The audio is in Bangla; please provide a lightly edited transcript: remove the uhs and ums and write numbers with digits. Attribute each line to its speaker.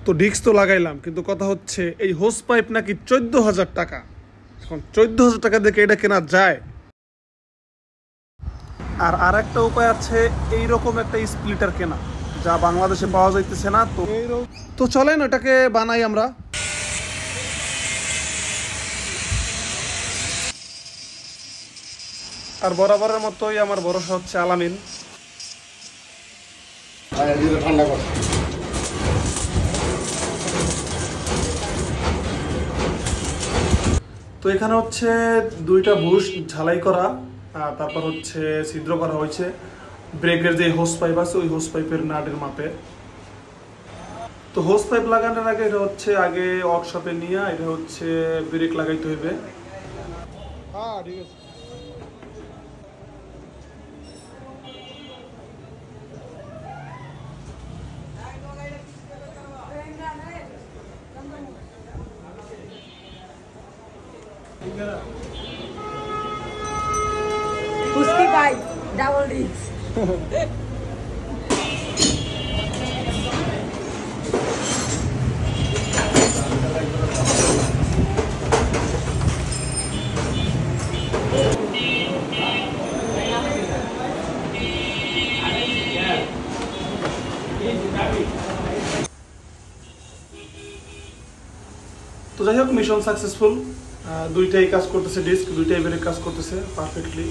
Speaker 1: তো ডিস্ক তো লাগাইলাম, কিন্তু কথা হচ্ছে এই হোস পাইপ নাকি 14,000 টাকা। এখন 14,000 টাকা দিয়ে এটা কেনা যায়? আর একটা উপায় আছে, এইরকম একটা স্প্লিটার কেনা, যা বাংলাদেশে পাওয়া যাইতেছে না। তো চলেন ওটাকে বানাই আমরা। আর বরাবরের মতোই আমার ভরসা হচ্ছে আলামিন। তো এখানে হচ্ছে 2টা বুশ ঝালাই করা, তারপর হচ্ছে ছিদ্র করা হয়েছে ব্রেকের যে হোস পাইপ আছে ওই হোস পাইপের নাটের মাপে। তো হোস পাইপ লাগানোর আগে এটা হচ্ছে আগে ওয়ার্কশপে নিয়ে এটা হচ্ছে ব্রেক লাগাইতে হইবে। ঠিক আছে।
Speaker 2: उसकी बाइक डबल डिस्क।
Speaker 1: তো যাই হোক, মিশন সাকসেসফুল। দুইটাই কাজ করতেছে, ডিস্ক দুইটাই ব্রেক কাজ করতেছে পারফেক্টলি।